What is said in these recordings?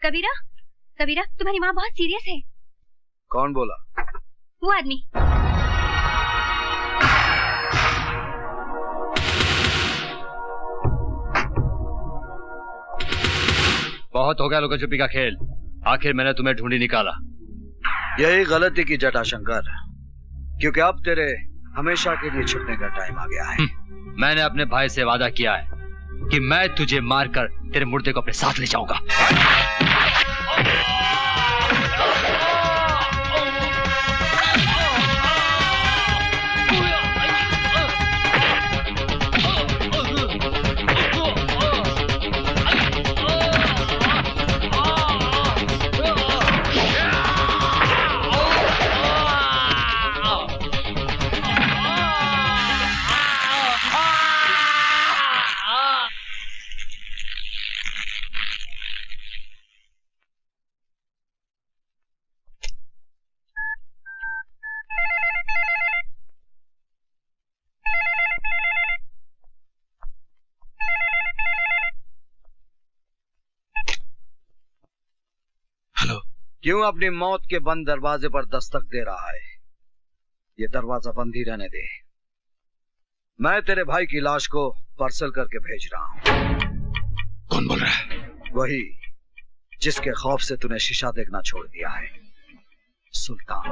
कबीरा, कबीरा तुम्हारी माँ बहुत सीरियस है। कौन बोला? वो आदमी। बहुत हो गया लुका छुपी का खेल। आखिर मैंने तुम्हें ढूंढी निकाला। यही गलती की जटाशंकर, क्योंकि अब तेरे हमेशा के लिए छुपने का टाइम आ गया है। मैंने अपने भाई से वादा किया है कि मैं तुझे मारकर तेरे मुर्दे को अपने साथ ले जाऊंगा। क्यों अपनी मौत के बंद दरवाजे पर दस्तक दे रहा है? ये दरवाजा बंद ही रहने दे। मैं तेरे भाई की लाश को पार्सल करके भेज रहा हूं। कौन बोल रहा है? वही जिसके खौफ से तूने शीशा देखना छोड़ दिया है, सुल्तान।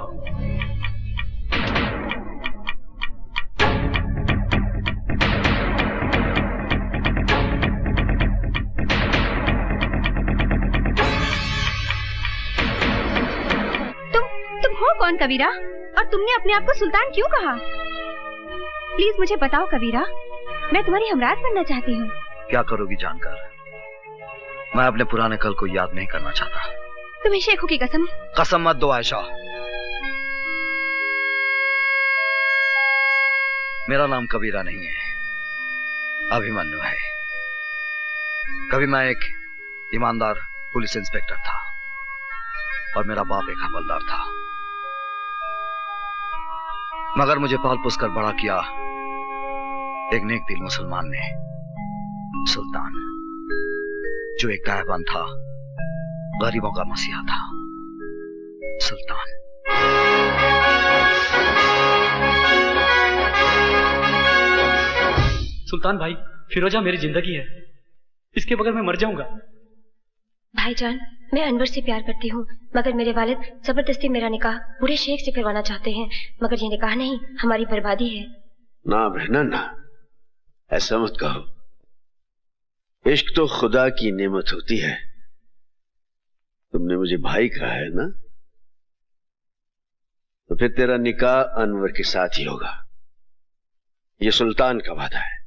कौन कबीरा? और तुमने अपने आप को सुल्तान क्यों कहा? प्लीज मुझे बताओ कबीरा, मैं तुम्हारी हमराज बनना चाहती हूँ। क्या करोगी जानकर? मैं अपने पुराने कल को याद नहीं करना चाहता। तुम्हें शेखों की कसम? कसम मत दो आयशा। मेरा नाम कबीरा नहीं है, अभिमन्यु है। कभी मैं एक ईमानदार पुलिस इंस्पेक्टर था और मेरा बाप एक हवलदार था, मगर मुझे पाल पोस कर बड़ा किया एक नेक दिल मुसलमान ने, सुल्तान, जो एक गायबान था, गरीबों का मसीहा था। सुल्तान। सुल्तान भाई, फिरोजा मेरी जिंदगी है, इसके बगैर मैं मर जाऊंगा। भाईजान, मैं अनवर से प्यार करती हूँ, मगर मेरे वालिद जबरदस्ती मेरा निकाह बूढ़े शेख से करवाना चाहते हैं, मगर ये निकाह नहीं, हमारी बर्बादी है। ना बहना ना, ऐसा मत कहो। इश्क तो खुदा की नेमत होती है। तुमने मुझे भाई कहा है ना, तो फिर तेरा निकाह अनवर के साथ ही होगा। ये सुल्तान का वादा है।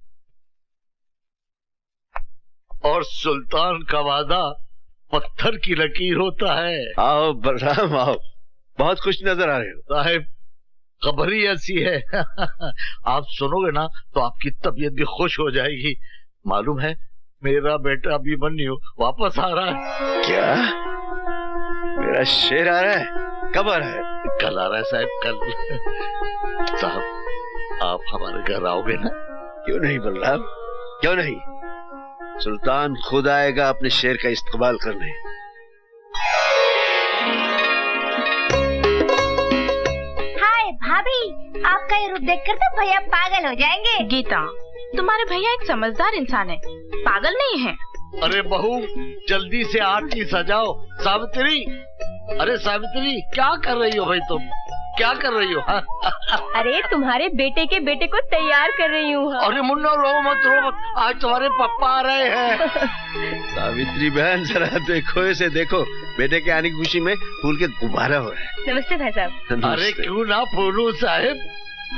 और सुल्तान का वादा पत्थर की लकीर होता है। आओ बलराम आओ, बहुत खुश नजर आ रहे हो। साहिब, खबर ही ऐसी है आप सुनोगे ना तो आपकी तबीयत भी खुश हो जाएगी। मालूम है, मेरा बेटा अभिमन्यु वापस आ रहा है। क्या? मेरा शेर आ रहा है? कब आ रहा है? कल आ रहा है साहब, कल। साहब, आप हमारे घर आओगे ना? क्यों नहीं बलराम, क्यों नहीं। सुल्तान खुद आएगा अपने शेर का इस्तकबाल करने। हाय भाभी, आपका ये रूप देखकर तो भैया पागल हो जाएंगे। गीता, तुम्हारे भैया एक समझदार इंसान है, पागल नहीं है। अरे बहू, जल्दी से आरती सजाओ। सावित्री, अरे सावित्री, क्या कर रही हो भाई तुम? क्या कर रही हो? अरे तुम्हारे बेटे के बेटे को तैयार कर रही हूँ। अरे मुन्ना, रो मत रो मत, आज तुम्हारे पापा आ रहे हैं। सावित्री बहन, जरा देखो इसे, देखो बेटे के आने की खुशी में फूल के गुब्बारा हो रहा है। नमस्ते भाई साहब। अरे क्यों ना फूलू साहिब,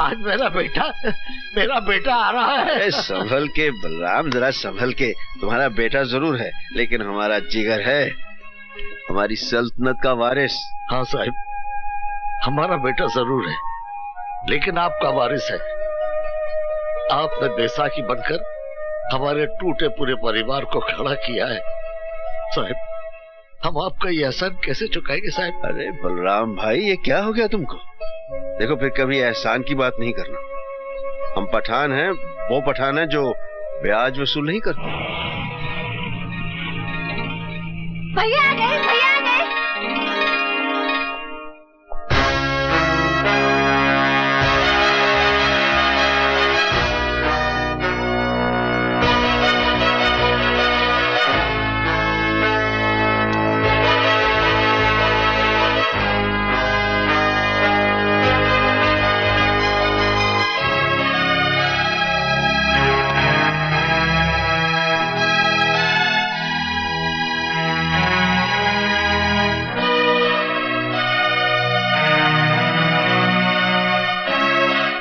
आज मेरा बेटा आ रहा है। संभल के बलराम, जरा संभल के। तुम्हारा बेटा जरूर है, लेकिन हमारा जिगर है, हमारी सल्तनत का वारिस। हाँ साहिब, हमारा बेटा जरूर है, लेकिन आपका वारिस है। आपने बैसाखी बनकर हमारे टूटे पूरे परिवार को खड़ा किया है। साहिब, हम आपका ये एहसान कैसे चुकाएंगे साहिब? अरे बलराम भाई, ये क्या हो गया तुमको? देखो, फिर कभी एहसान की बात नहीं करना। हम पठान हैं, वो पठान है जो ब्याज वसूल नहीं करते। भैया आ गए, भैया आ गए।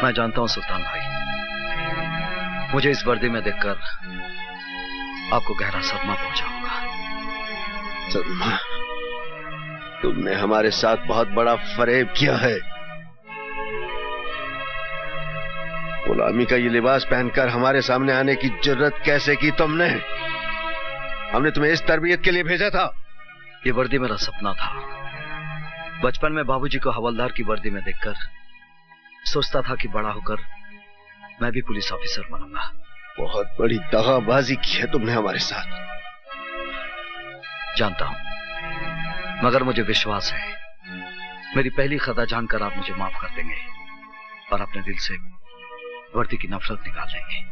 मैं जानता हूं सुल्तान भाई, मुझे इस वर्दी में देखकर आपको गहरा सदमा पहुंचा होगा। सदमा? तुमने हमारे साथ बहुत बड़ा फरेब किया है। गुलामी का ये लिबास पहनकर हमारे सामने आने की जरूरत कैसे की तुमने? हमने तुम्हें इस तरबियत के लिए भेजा था। ये वर्दी मेरा सपना था। बचपन में बाबूजी को हवलदार की वर्दी में देखकर सोचता था कि बड़ा होकर मैं भी पुलिस ऑफिसर बनूंगा। बहुत बड़ी दगाबाजी की है तुमने हमारे साथ। जानता हूं, मगर मुझे विश्वास है मेरी पहली खता जानकर आप मुझे माफ कर देंगे और अपने दिल से वर्दी की नफरत निकाल देंगे।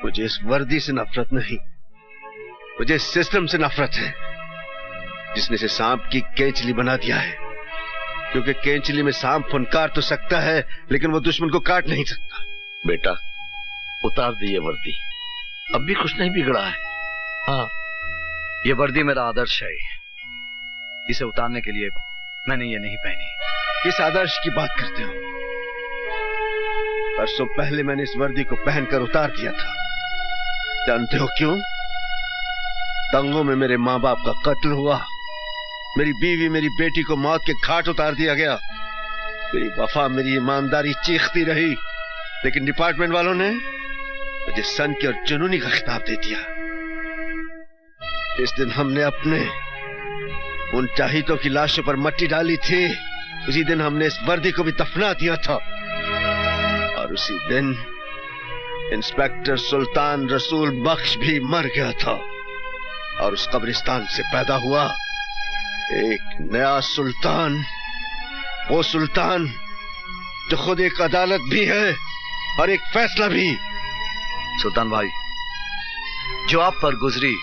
मुझे इस वर्दी से नफरत नहीं, मुझे इस सिस्टम से नफरत है जिसने इसे सांप की केंचली बना दिया है। क्योंकि केंचली में सांप फुनकार तो सकता है लेकिन वो दुश्मन को काट नहीं सकता। बेटा उतार दिए वर्दी, अब भी कुछ नहीं बिगड़ा है। हाँ, ये वर्दी मेरा आदर्श है। इसे उतारने के लिए मैंने ये नहीं पहनी। किस आदर्श की बात करते हो? परसों पहले मैंने इस वर्दी को पहनकर उतार दिया था। जानते हो क्यों? दंगों में मेरे माँ बाप का कत्ल हुआ, मेरी बीवी मेरी बेटी को मौत के घाट उतार दिया गया। मेरी वफा मेरी ईमानदारी चीखती रही, लेकिन डिपार्टमेंट वालों ने मुझे सन की और जुनूनी का खिताब दे दिया। इस दिन हमने अपने उन चाहितों की लाशों पर मट्टी डाली थी, उसी दिन हमने इस वर्दी को भी दफना दिया था। और उसी दिन इंस्पेक्टर सुल्तान रसूल बख्श भी मर गया था और उस कब्रिस्तान से पैदा हुआ एक नया सुल्तान, वो सुल्तान जो खुद एक अदालत भी है और एक फैसला भी। सुल्तान भाई, जो आप पर गुजरी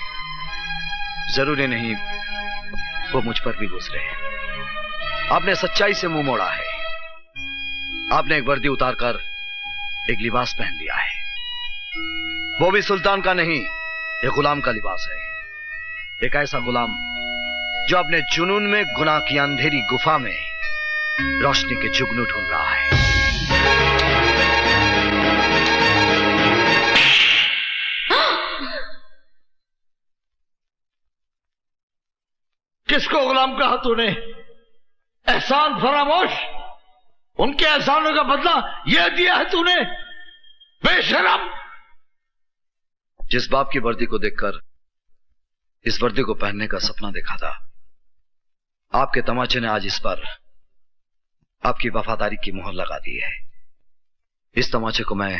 जरूरी नहीं वो मुझ पर भी गुजरे। आपने सच्चाई से मुंह मोड़ा है। आपने एक वर्दी उतारकर एक लिबास पहन लिया है। वो भी सुल्तान का नहीं, एक गुलाम का लिबास है। एक ऐसा गुलाम जो अपने जुनून में गुनाह की अंधेरी गुफा में रोशनी के जुगनू ढूंढ रहा है। किसको गुलाम कहा तूने? एहसान फरामोश, उनके एहसानों का बदला यह दिया है तूने, बेशरम। जिस बाप की वर्दी को देखकर इस वर्दी को पहनने का सपना देखा था, आपके तमाचे ने आज इस पर आपकी वफादारी की मोहर लगा दी है। इस तमाचे को मैं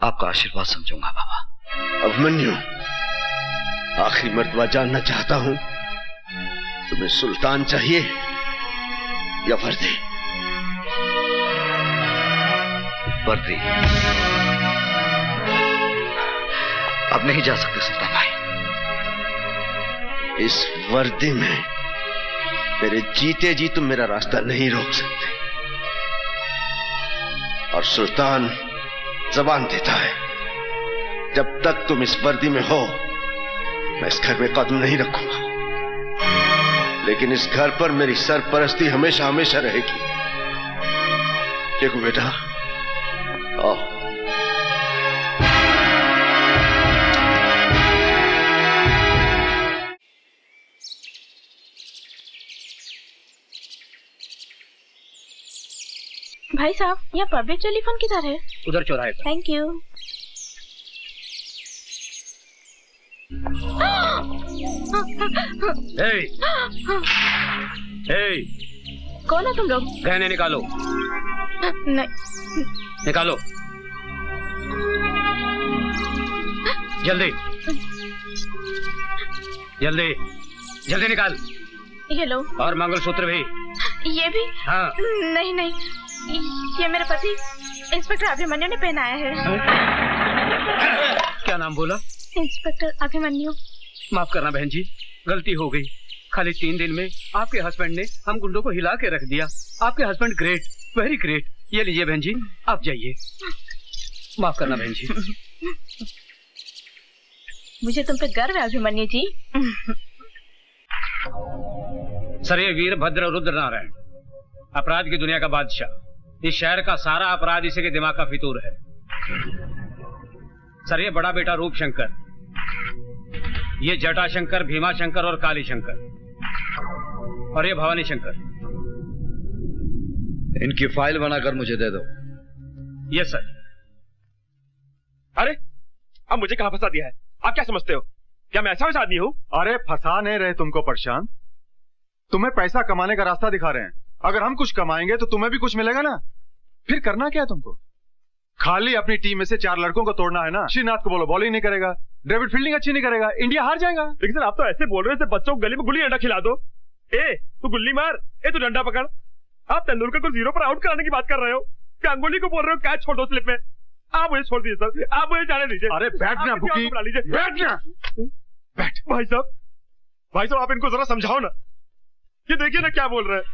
आपका आशीर्वाद समझूंगा बाबा। अभिमन्यु, आखिरी मर्तबा जानना चाहता हूं, तुम्हें सुल्तान चाहिए या वर्दी? वर्दी। अब नहीं जा सकते सुल्तान भाई। इस वर्दी में मेरे जीते जी तुम मेरा रास्ता नहीं रोक सकते। और सुल्तान जबान देता है, जब तक तुम इस वर्दी में हो मैं इस घर में कदम नहीं रखूंगा, लेकिन इस घर पर मेरी सरपरस्ती हमेशा हमेशा रहेगी। देखो बेटा, आओ। भाई साहब, यहाँ पब्लिक टेलीफोन किधर है? उधर चौराहे पर। Thank you. कौन है तुम लोग? गहने निकालो। नहीं। निकालो जल्दी जल्दी। जल्दी निकाल। ये लो। और मंगलसूत्र भी। ये भी? हाँ। नहीं नहीं, ये मेरे पति इंस्पेक्टर अभिमन्यु ने पहनाया है। क्या नाम बोला? इंस्पेक्टर अभिमन्यु। माफ करना बहन जी, गलती हो गई। खाली 3 दिन में आपके हस्बैंड ने हम गुंडों को हिला के रख दिया। आपके हस्बैंड ग्रेट, वेरी ग्रेट। ये लीजिए बहन जी, आप जाइए। माफ करना बहन जी। मुझे तुम पे गर्व है अभिमन्यु जी। सर, ये वीरभद्र रुद्र नारायण, अपराध की दुनिया का बादशाह। इस शहर का सारा अपराध इसी के दिमाग का फितूर है। सर, ये बड़ा बेटा रूप शंकर, ये जटा शंकर, भीमा शंकर और काली शंकर, और ये भवानी शंकर। इनकी फाइल बनाकर मुझे दे दो। Yes sir. अरे, अब मुझे कहां फंसा दिया है? आप क्या समझते हो? क्या मैं ऐसा वैसा आदमी हूं? अरे फंसा नहीं रहे तुमको प्रशांत, तुम्हें पैसा कमाने का रास्ता दिखा रहे हैं। अगर हम कुछ कमाएंगे तो तुम्हें भी कुछ मिलेगा ना। फिर करना क्या है तुमको? खाली अपनी टीम में से 4 लड़कों को तोड़ना है ना। श्रीनाथ को बोलो बॉलिंग नहीं करेगा, डेविड फील्डिंग अच्छी नहीं करेगा, इंडिया हार जाएगा। लेकिन सर, आप तो ऐसे बोल रहे हैं बच्चों को गली में गुल्ली डंडा खिला दो। ए तू गुल्ली मार, ए तू डंडा पकड़। आप तेंदुलकर को 0 पर आउट कराने की बात कर रहे हो, गांगुली को बोल रहे हो कैच छोड़ दो स्लिप में। आप मुझे छोड़ दीजिए सर, आप मुझे जाने दीजिए। अरे बैठना बुकी, बैठना। बैठ। भाई साहब आप इनको जरा समझाओ ना। ये देखिए ना क्या बोल रहे हैं।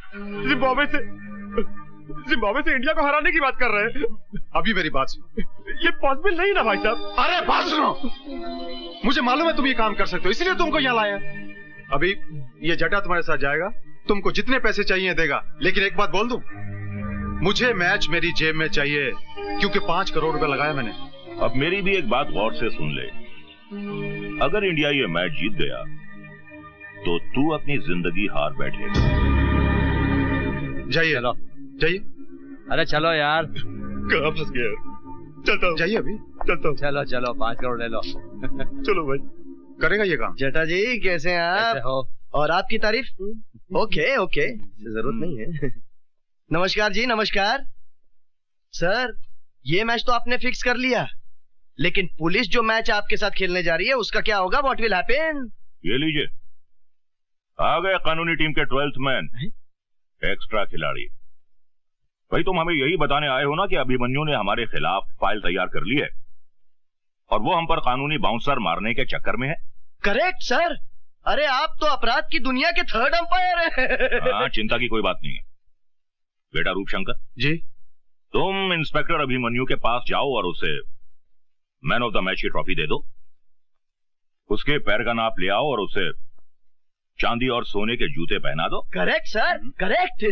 जिम्बाब्वे से इंडिया को हराने की बात कर रहे हैं। अभी मेरी बात सुनो। ये पॉसिबल नहीं ना भाई साहब। अरे बात सुनो, मुझे मालूम है तुम ये काम कर सकते हो, इसलिए तुमको यहाँ लाया। अभी ये जटा तुम्हारे साथ जाएगा, तुमको जितने पैसे चाहिए देगा। लेकिन एक बात बोल दूं, मुझे मैच मेरी जेब में चाहिए, क्योंकि 5 करोड़ रुपए लगाया मैंने। अब मेरी भी एक बात गौर से सुन ले। अगर इंडिया ये मैच जीत गया तो तू अपनी जिंदगी हार बैठेगा। जाइए, जाइए। अरे चलो यार। कहाँ फंस गया? चलता हूँ। जाइए अभी। चलता हूँ। चलो 5 करोड़ ले लो। चलो भाई। करेगा ये काम। जटा जी कैसे हैं आप? कैसे हो? और आपकी तारीफ? ओके, जरूरत नहीं है। नमस्कार जी, नमस्कार। सर, ये मैच तो आपने फिक्स कर लिया, लेकिन पुलिस जो मैच आपके साथ खेलने जा रही है उसका क्या होगा? What will happen? ये लीजिए, आ गए कानूनी टीम के 12th मैन, एक्स्ट्रा खिलाड़ी। भाई तुम हमें यही बताने आए हो ना कि अभिमन्यु ने हमारे खिलाफ फाइल तैयार कर ली है और वो हम पर कानूनी बाउंसर मारने के चक्कर में है। Correct sir. अरे आप तो अपराध की दुनिया के 3rd अंपायर हैं। हाँ, चिंता की कोई बात नहीं है। बेटा रूपशंकर जी, तुम इंस्पेक्टर अभिमन्यु के पास जाओ और उसे मैन ऑफ द मैच की ट्रॉफी दे दो। उसके पैर का नाप ले आओ और उसे चांदी और सोने के जूते पहना दो। Correct sir, correct.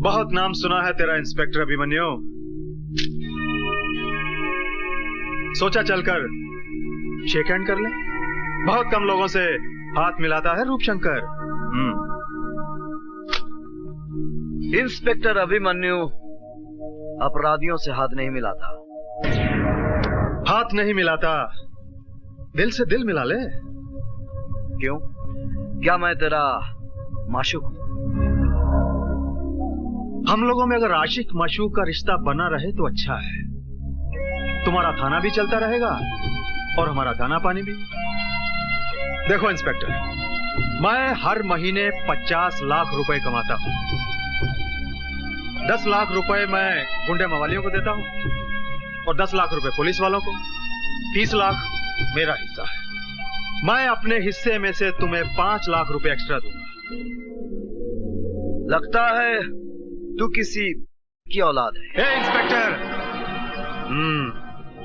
बहुत नाम सुना है तेरा इंस्पेक्टर अभिमन्यु। सोचा चलकर शेक हैंड कर ले। बहुत कम लोगों से हाथ मिलाता है रूपशंकर। इंस्पेक्टर अभिमन्यु अपराधियों से हाथ नहीं मिलाता। हाथ नहीं मिलाता, दिल से दिल मिला ले। क्यों? क्या मैं तेरा माशूक हूं? हम लोगों में अगर आशिक माशूक का रिश्ता बना रहे तो अच्छा है। तुम्हारा खाना भी चलता रहेगा और हमारा दाना पानी भी। देखो इंस्पेक्टर, मैं हर महीने 50 लाख रुपए कमाता हूं। 10 लाख रुपए मैं गुंडे मवालियों को देता हूं और 10 लाख रुपए पुलिस वालों को। 30 लाख मेरा हिस्सा है। मैं अपने हिस्से में से तुम्हें 5 लाख रुपए एक्स्ट्रा दूंगा। लगता है तू किसी की औलाद है। इंस्पेक्टर,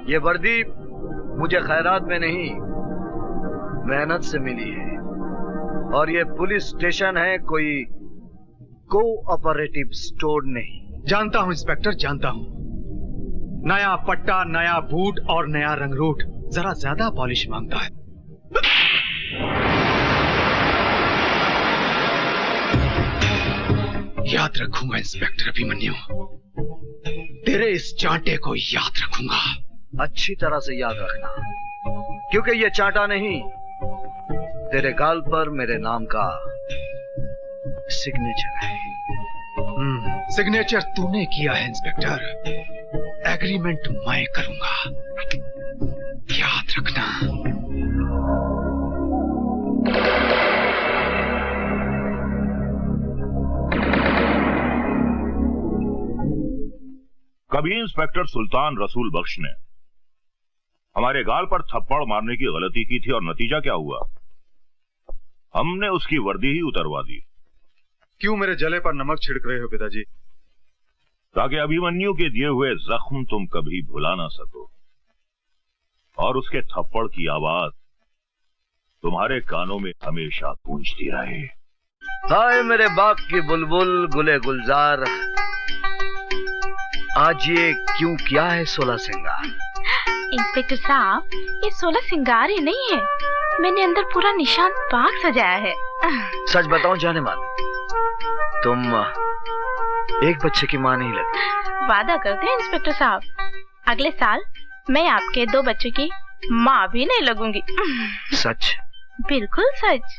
ये वर्दी मुझे खैरात में नहीं, मेहनत से मिली है। और ये पुलिस स्टेशन है, कोई कोऑपरेटिव स्टोर नहीं। जानता हूं इंस्पेक्टर, जानता हूं। नया पट्टा, नया बूट और नया रंगरूट जरा ज्यादा पॉलिश मांगता है। याद रखूंगा इंस्पेक्टर अभिमन्यु, तेरे इस चांटे को याद रखूंगा। अच्छी तरह से याद रखना, क्योंकि ये चांटा नहीं, तेरे गाल पर मेरे नाम का सिग्नेचर है। सिग्नेचर तूने किया है इंस्पेक्टर, एग्रीमेंट मैं करूंगा, याद रखना। कभी इंस्पेक्टर सुल्तान रसूल बख्श ने हमारे गाल पर थप्पड़ मारने की गलती की थी और नतीजा क्या हुआ? हमने उसकी वर्दी ही उतरवा दी। क्यों मेरे जले पर नमक छिड़क रहे हो पिताजी? ताकि अभिमन्यु के दिए हुए जख्म तुम कभी भुला ना सको और उसके थप्पड़ की आवाज तुम्हारे कानों में हमेशा गूंजती रहे। हाय मेरे बाग की बुलबुल गुले गुलजार, आज ये क्यों किया है 16 सिंगार? इंस्पेक्टर साहब, ये 16 सिंगार ही नहीं है, मैंने अंदर पूरा निशान बाग सजाया है। सच बताऊं जाने मान, तुम एक बच्चे की मां नहीं लगती। वादा करते हैं इंस्पेक्टर साहब, अगले साल मैं आपके 2 बच्चों की माँ भी नहीं लगूंगी। सच? बिल्कुल सच।